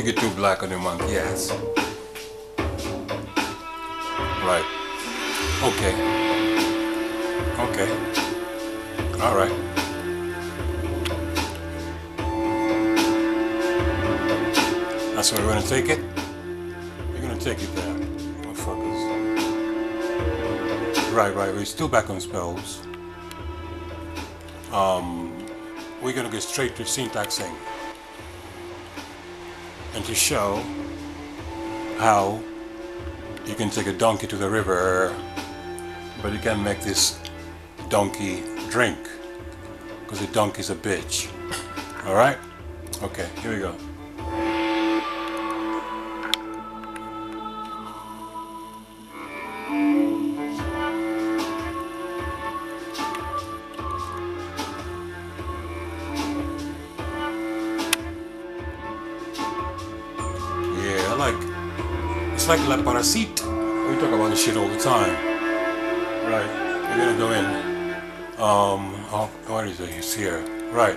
get too black on the monkey ass. Right. Okay. Okay. Alright. That's where we're gonna take it? We're gonna take it there. Motherfuckers. Right, we're still back on spells. We're gonna get straight to syntaxing. And to show how you can take a donkey to the river, but you can't make this donkey drink, because the donkey's a bitch. Alright? Okay, here we go. It's like La Parasite. We talk about this shit all the time. Right. We're gonna go in. What is it? It's here. Right.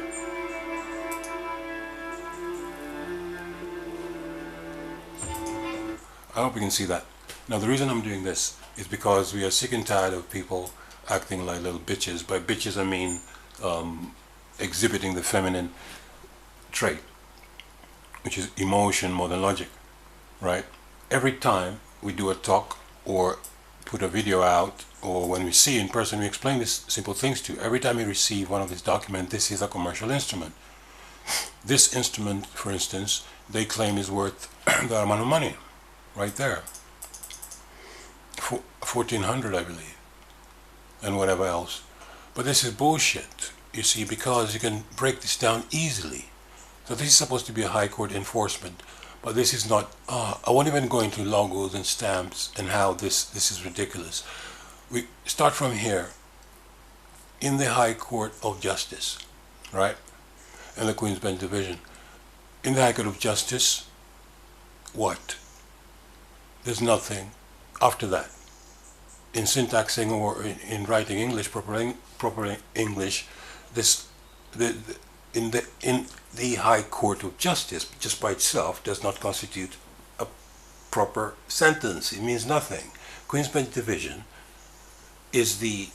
I hope you can see that. Now the reason I'm doing this is because we are sick and tired of people acting like little bitches. By bitches I mean exhibiting the feminine trait, which is emotion more than logic. Right? Every time we do a talk or put a video out, or when we see in person, we explain these simple things to you. Every time you receive one of these documents, this is a commercial instrument. This instrument, for instance, they claim is worth that amount of money, right there. 1,400, I believe, and whatever else. But this is bullshit, you see, because you can break this down easily. So this is supposed to be a high court enforcement. But this is not, I won't even go into logos and stamps and how this is ridiculous. We start from here, in the High Court of Justice, right? And the Queen's Bench Division. In the High Court of Justice, what? There's nothing after that. In syntaxing or in writing English, proper English, in the High Court of Justice, just by itself, does not constitute a proper sentence. It means nothing. Queen's Bench Division is the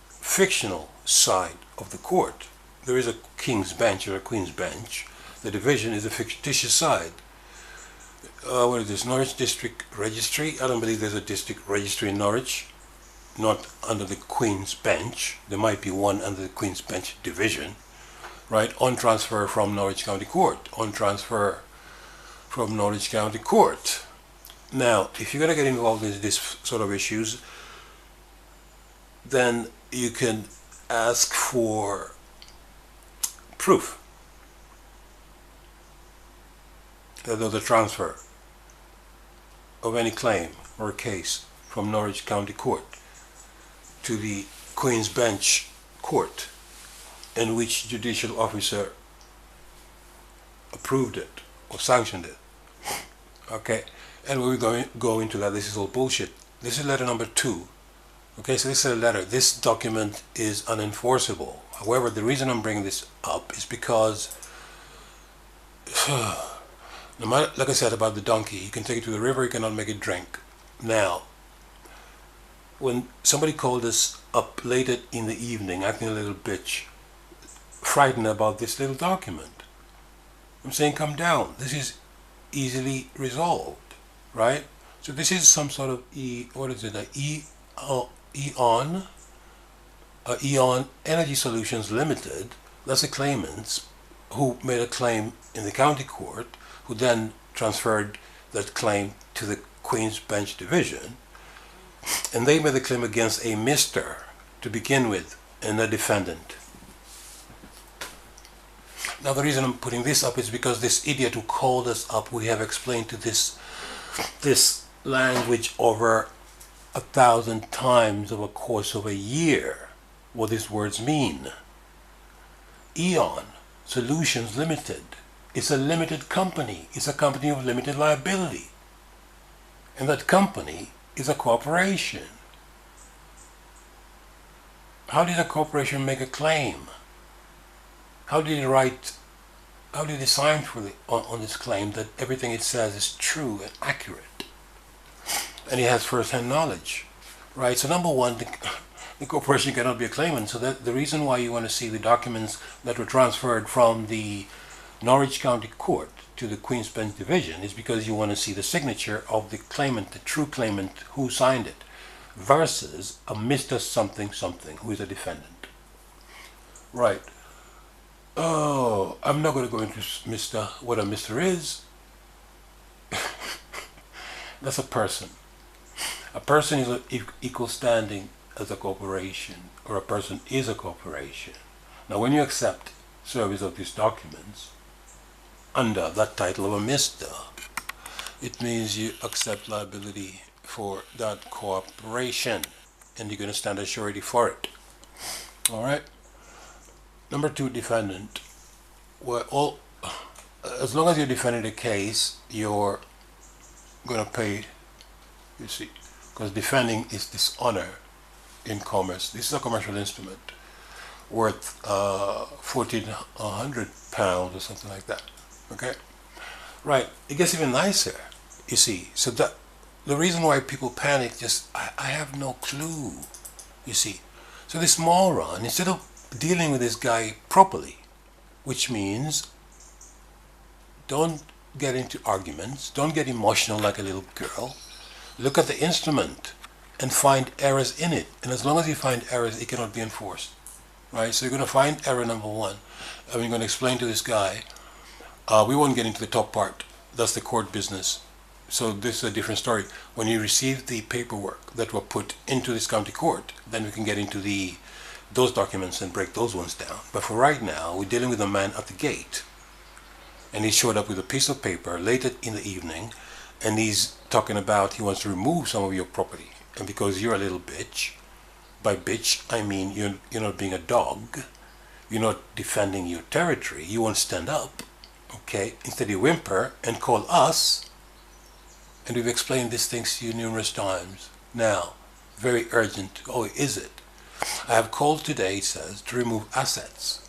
fictional side of the court. There is a King's Bench or a Queen's Bench. The division is a fictitious side. What is this? Norwich District Registry? I don't believe there's a district registry in Norwich. Not under the Queen's Bench. There might be one under the Queen's Bench Division. Right, on transfer from Norwich County Court, on transfer from Norwich County Court. Now, if you're going to get involved in this sort of issues, then you can ask for proof that there's a transfer of any claim or case from Norwich County Court to the Queen's Bench Court, in which judicial officer approved it or sanctioned it. Okay, and we're going to go into that. This is all bullshit. This is letter number 2. Okay, so this is a letter. This document is unenforceable. However, the reason I'm bringing this up is because, no matter, like I said about the donkey, you can take it to the river, you cannot make it drink. Now, when somebody called us up late in the evening, acting a little bitch, frightened about this little document, I'm saying, come down. This is easily resolved, right? So this is some sort of Eon Energy Solutions Limited. That's the claimants who made a claim in the county court, who then transferred that claim to the Queen's Bench Division, and they made a claim against a Mr. to begin with, and a defendant. Now the reason I'm putting this up is because this idiot who called us up, we have explained to this language over 1,000 times over a course of a year what these words mean. Eon Solutions Limited is a limited company. It's a company of limited liability. And that company is a corporation. How did a corporation make a claim? How did it write how do you decide for on this claim that everything it says is true and accurate, and he has first-hand knowledge, right? So number one, the corporation cannot be a claimant. So that the reason why you want to see the documents that were transferred from the Norwich County Court to the Queen's Bench Division is because you want to see the signature of the claimant, the true claimant who signed it, versus a Mr. something something who is a defendant. Right. Oh, I'm not going to go into Mr. what a Mr. is. That's a person. A person is equal standing as a corporation, or a person is a corporation. Now, when you accept service of these documents under that title of a Mr., it means you accept liability for that corporation, and you're going to stand as surety for it. All right. Number two, defendant. Well, as long as you're defending the case, you're going to pay. You see, because defending is dishonor in commerce. This is a commercial instrument worth £1,400 or something like that. Okay, right. It gets even nicer. You see, so that the reason why people panic, just I have no clue. You see, so this moron, instead of dealing with this guy properly, which means don't get into arguments, don't get emotional like a little girl. Look at the instrument and find errors in it. And as long as you find errors, it cannot be enforced. Right? So you're going to find error number one. And we're going to explain to this guy. We won't get into the top part. That's the court business. So this is a different story. When you receive the paperwork that were put into this county court, then we can get into those documents and break those ones down. But for right now, we're dealing with a man at the gate. And he showed up with a piece of paper late in the evening, and he's talking about he wants to remove some of your property. And because you're a little bitch, by bitch I mean you're not being a dog, you're not defending your territory, you won't stand up, okay? Instead you whimper and call us, and we've explained these things to you numerous times. Now, very urgent. Oh, is it? I have called today, it says, to remove assets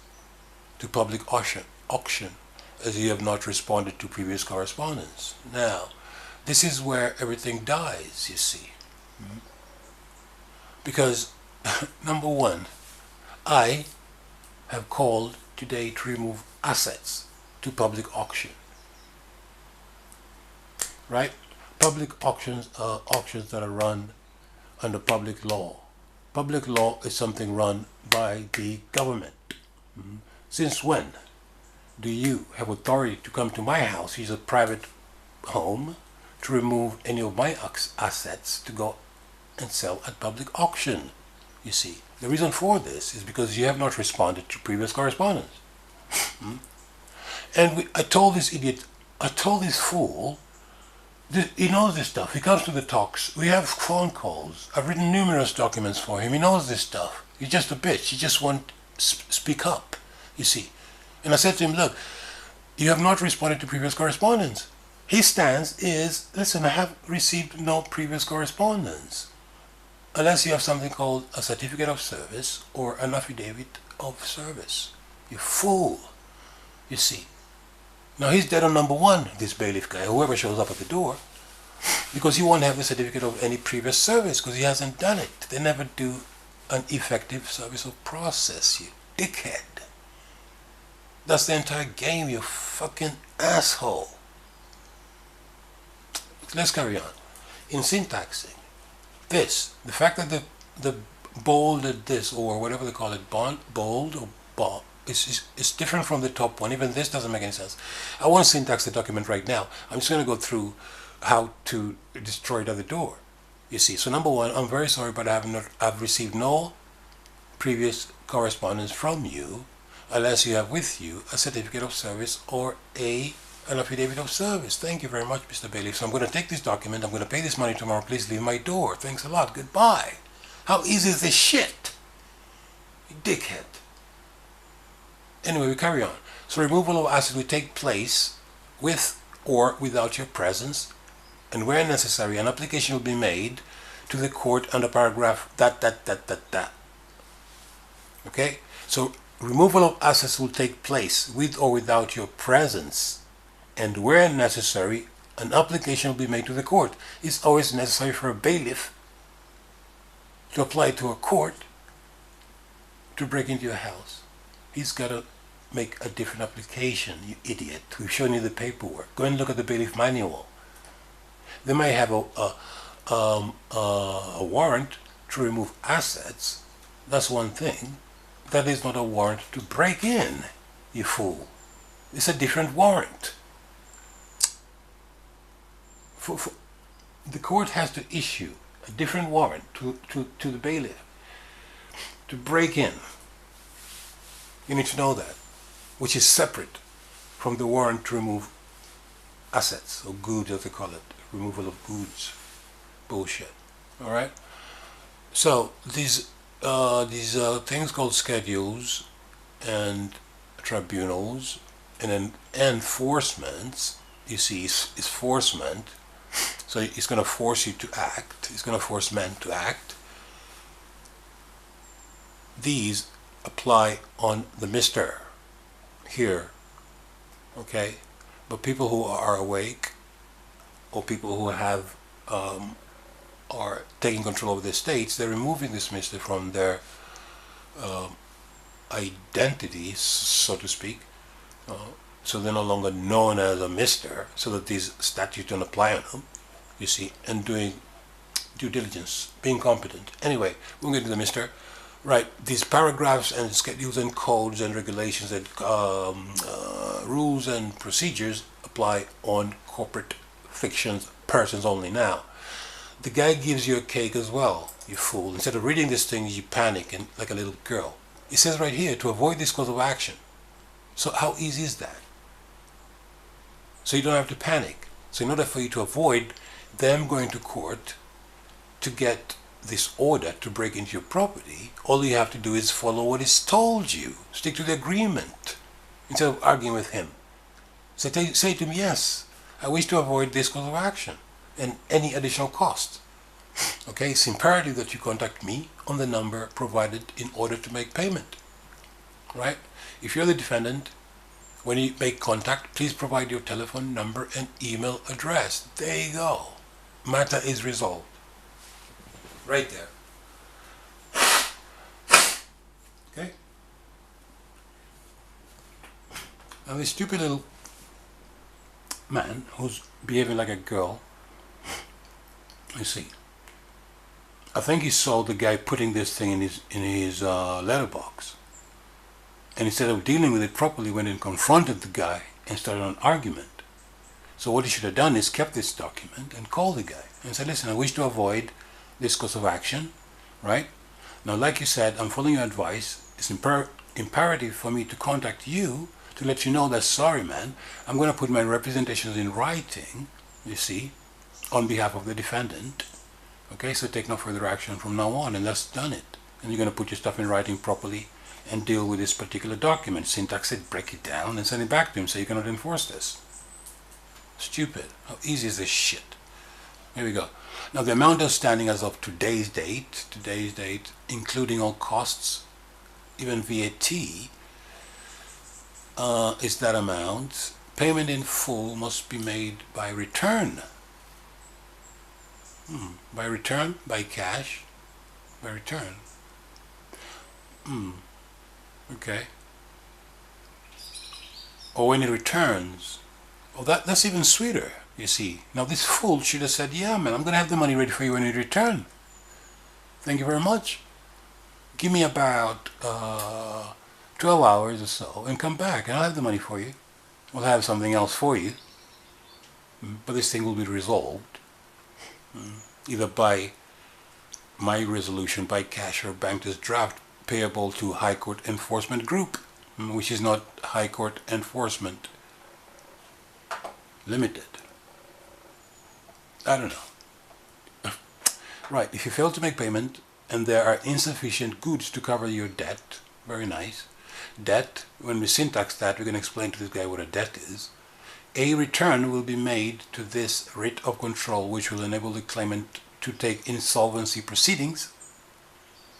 to public auction, as you have not responded to previous correspondence. Now, this is where everything dies, you see. Because, number one, I have called today to remove assets to public auction. Right? Public auctions are auctions that are run under public law. Public law is something run by the government. Since when do you have authority to come to my house, use a private home, to remove any of my assets to go and sell at public auction? You see, the reason for this is because you have not responded to previous correspondence. And I told this idiot, I told this fool, he knows this stuff. He comes to the talks. We have phone calls. I've written numerous documents for him. He knows this stuff. He's just a bitch. He just won't speak up, you see. And I said to him, look, you have not responded to previous correspondence. His stance is, listen, I have received no previous correspondence. Unless you have something called a certificate of service or an affidavit of service. You fool, you see. Now he's dead on number one, this bailiff guy, whoever shows up at the door, because he won't have the certificate of any previous service because he hasn't done it. They never do an effective service of process, you dickhead. That's the entire game, you fucking asshole. Let's carry on. In syntaxing, the fact that the bolded this, or whatever they call it, bold or bold, it's different from the top one. Even this doesn't make any sense. I won't syntax the document right now. I'm just going to go through how to destroy it at the door. You see, so number one, I'm very sorry, but I've received no previous correspondence from you, unless you have with you a certificate of service or an affidavit of service. Thank you very much, Mr. Bailiff. So I'm going to take this document. I'm going to pay this money tomorrow. Please leave my door. Thanks a lot. Goodbye. How easy is this shit? You dickhead. Anyway, we carry on. So removal of assets will take place with or without your presence, and where necessary, an application will be made to the court under paragraph that. Okay? So removal of assets will take place with or without your presence, and where necessary, an application will be made to the court. It's always necessary for a bailiff to apply to a court to break into your house. He's got to make a different application, you idiot. We've shown you the paperwork. Go and look at the bailiff manual. They might have a warrant to remove assets. That's one thing. That is not a warrant to break in, you fool. It's a different warrant. The court has to issue a different warrant to the bailiff to break in. You need to know that, which is separate from the warrant to remove assets, or goods as they call it, removal of goods. Bullshit. All right? So these things called schedules and tribunals and then enforcements, you see, is enforcement. So it's going to force you to act. It's going to force men to act. These apply on the mister here, okay? But people who are awake, or people who have are taking control of their states, they're removing this mister from their identity, so to speak. So they're no longer known as a mister, so that these statutes don't apply on them, you see, and doing due diligence, being competent. Anyway, we'll get to the mister. Right, these paragraphs and schedules and codes and regulations and rules and procedures apply on corporate fictions, persons only now. The guy gives you a cake as well, you fool. Instead of reading this thing, you panic and like a little girl. It says right here, to avoid this course of action. So how easy is that? So you don't have to panic. So in order for you to avoid them going to court to get this order to break into your property, all you have to do is follow what is told you. Stick to the agreement instead of arguing with him. So say to him, yes, I wish to avoid this course of action and any additional cost. Okay, it's imperative that you contact me on the number provided in order to make payment. Right? If you're the defendant, when you make contact, please provide your telephone number and email address. There you go. Matter is resolved. Right there. Okay? Now this stupid little man who's behaving like a girl, you see, I think he saw the guy putting this thing in his letterbox, and instead of dealing with it properly, went and confronted the guy and started an argument. So what he should have done is kept this document and called the guy and said, listen, I wish to avoid this course of action, right? Now, like you said, I'm following your advice. It's imperative for me to contact you to let you know that, sorry, man, I'm going to put my representations in writing, you see, on behalf of the defendant. Okay, so take no further action from now on, and that's done it. And you're going to put your stuff in writing properly and deal with this particular document. Syntax it, break it down, and send it back to him so you cannot enforce this. Stupid. How easy is this shit? Here we go. Now the amount outstanding as of today's date, including all costs, even VAT, is that amount. Payment in full must be made by return. By return? By cash? By return. Okay. Or when it returns. Oh, that's even sweeter, you see. Now this fool should have said, yeah, man, I'm going to have the money ready for you when you return. Thank you very much. Give me about 12 hours or so and come back and I'll have the money for you. We'll have something else for you. But this thing will be resolved. Either by my resolution, by cash or bankers draft, payable to High Court Enforcement Group, which is not High Court Enforcement Limited. I don't know. Right, if you fail to make payment and there are insufficient goods to cover your debt, very nice. Debt, when we syntax that, we can explain to this guy what a debt is. A return will be made to this writ of control, which will enable the claimant to take insolvency proceedings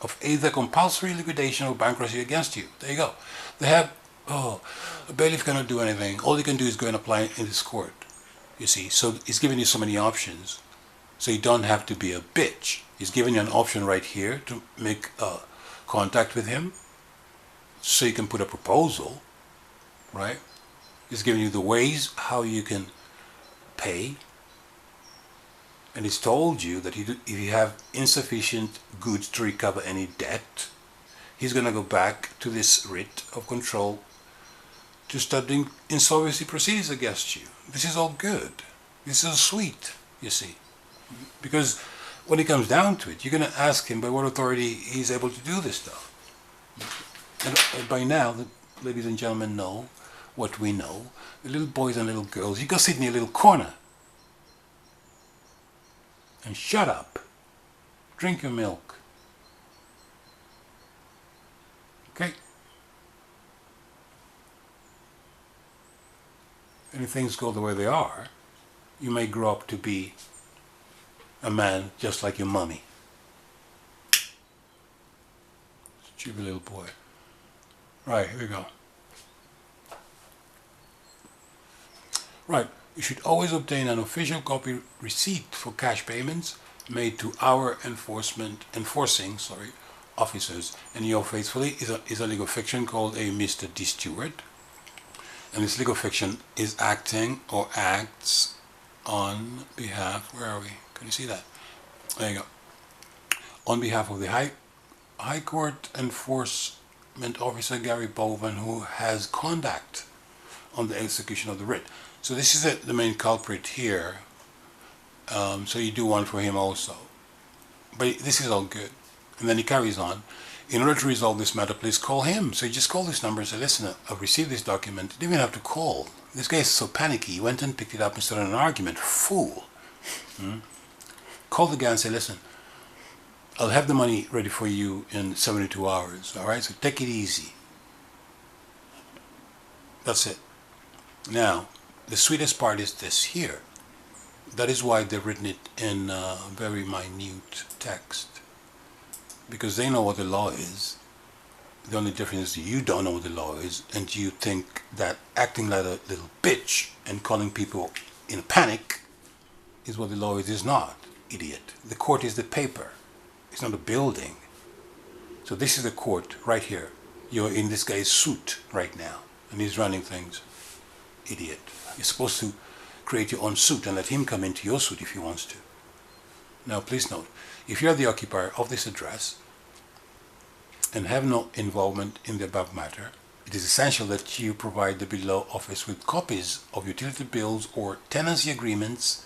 of either compulsory liquidation or bankruptcy against you. There you go. They have, oh, a bailiff cannot do anything. All he can do is go and apply in this court. You see, so he's giving you so many options. So you don't have to be a bitch. He's giving you an option right here to make contact with him. So you can put a proposal, right? He's giving you the ways how you can pay. And he's told you that if you have insufficient goods to recover any debt, he's going to go back to this writ of control to start doing insolvency proceedings against you. This is all good. This is sweet, you see. Because when it comes down to it, you're going to ask him by what authority he's able to do this stuff. And by now, the ladies and gentlemen know what we know. The little boys and little girls, you go sit in your little corner and shut up. Drink your milk. Okay? And if things go the way they are, you may grow up to be a man just like your mummy. Stupid little boy. Right, here we go. Right, you should always obtain an official copy receipt for cash payments made to our enforcing officers. And yours faithfully is a legal fiction called a Mr. D. Stewart. And this legal fiction is acting or acts on behalf, where are we? Can you see that? There you go. On behalf of the High Court Enforcement Officer Gary Boven, who has conduct on the execution of the writ. So this is the main culprit here. So you do one for him also. But this is all good. And then he carries on. In order to resolve this matter, please call him. So you just call this number and say, listen, I've received this document. You didn't even have to call. This guy is so panicky. He went and picked it up and started an argument. Fool. Call the guy and say, listen, I'll have the money ready for you in 72 hours. All right? So take it easy. That's it. Now, the sweetest part is this here. That is why they've written it in very minute text. Because they know what the law is. The only difference is you don't know what the law is, and you think that acting like a little bitch and calling people in panic is what the law is. It's not, idiot. The court is the paper. It's not a building. So this is the court right here. You're in this guy's suit right now, and he's running things. Idiot. You're supposed to create your own suit and let him come into your suit if he wants to. Now, please note, if you are the occupier of this address and have no involvement in the above matter, it is essential that you provide the below office with copies of utility bills or tenancy agreements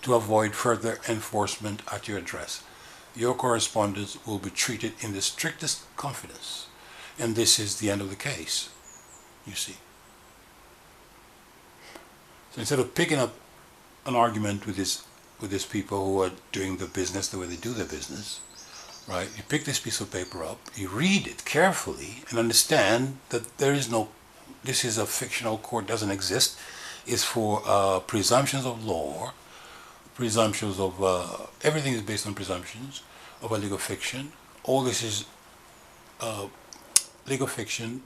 to avoid further enforcement at your address. Your correspondence will be treated in the strictest confidence. And this is the end of the case, you see. So instead of picking up an argument with these people who are doing the business the way they do their business, right? You pick this piece of paper up, you read it carefully, and understand that there is no, this is a fictional court, doesn't exist. It's for presumptions of law, presumptions of, everything is based on presumptions of a legal fiction. All this is legal fiction,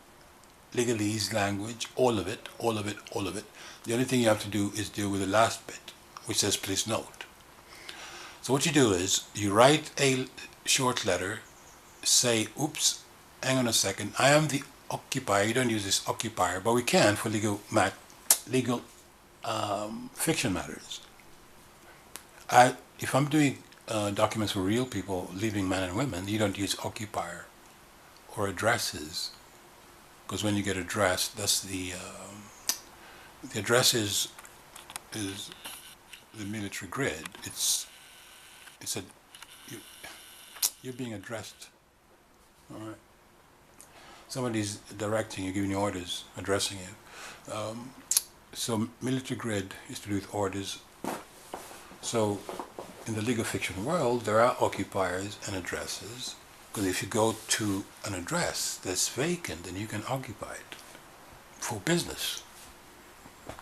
legalese language, all of it, all of it, all of it. The only thing you have to do is deal with the last bit, which says please note. So what you do is you write a short letter, say, oops, hang on a second, I am the occupier. You don't use this occupier, but we can for legal fiction matters. If I'm doing documents for real people, living men and women, you don't use occupier or addresses, because when you get addressed, that's the address is the military grid. It's you're being addressed. All right. Somebody's directing you, giving you orders, addressing you. So military grid is to do with orders. So in the legal fiction world, there are occupiers and addresses. Because if you go to an address that's vacant, then you can occupy it for business.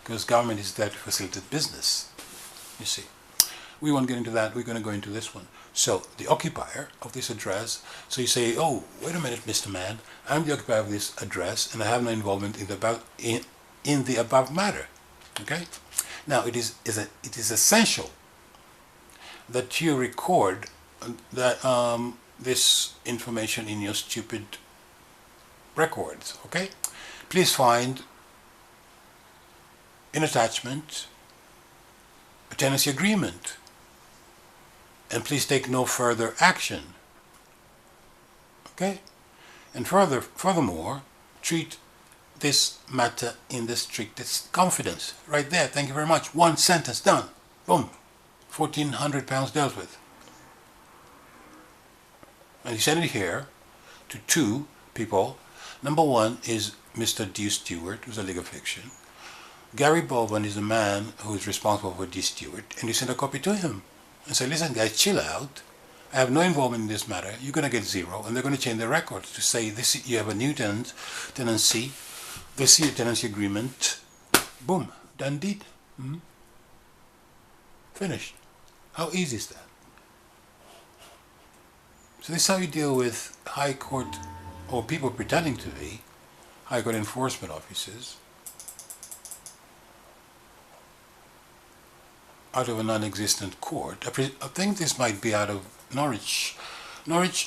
Because government is there to facilitate business, you see. We won't get into that, we're going to go into this one. So the occupier of this address, so you say, oh, wait a minute, Mr. Man, I'm the occupier of this address and I have no involvement in the above matter. Okay? Now it is essential that you record this information in your stupid records. Okay? Please find an attachment, a tenancy agreement, and please take no further action. Okay? And furthermore, treat this matter in the strictest confidence. Right there, thank you very much. One sentence, done. Boom. £1,400 dealt with. And he sent it here to two people. Number one is Mr. D. Stewart, who's a legal fiction. Gary Bowen is the man who is responsible for D. Stewart, and he sent a copy to him and said, listen guys, chill out. I have no involvement in this matter. You're going to get zero, and they're going to change their records to say this. You have a new tenancy. This is your tenancy agreement. Boom, done deed. Finished. How easy is that? So this is how you deal with high court or people pretending to be high court enforcement officers out of a non-existent court. I think this might be out of Norwich,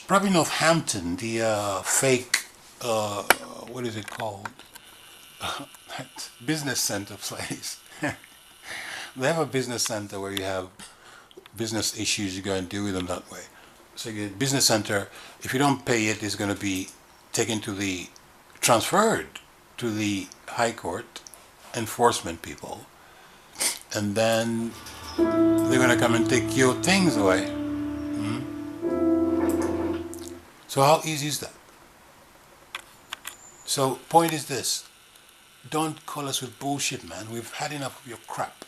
probably Northampton, the fake, what is it called? That business center place. They have a business center where you have business issues, you go and deal with them that way. So your business center, if you don't pay it, is going to be transferred to the high court enforcement people, and then they're going to come and take your things away. So how easy is that? So point is this: don't call us with bullshit, man. We've had enough of your crap.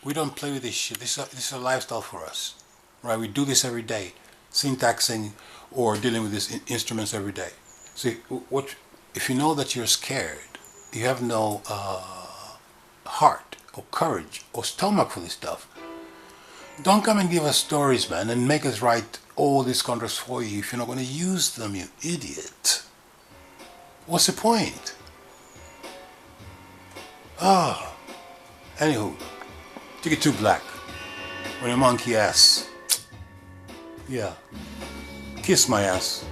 We don't play with this shit. This is a lifestyle for us, right? We do this every day, syntaxing or dealing with these instruments every day. See, what if you know that you're scared, you have no heart or courage or stomach for this stuff, don't come and give us stories, man, and make us write all these contracts for you if you're not going to use them, you idiot. What's the point? Anywho, take it Tooblack on your monkey ass. Yeah, kiss my ass.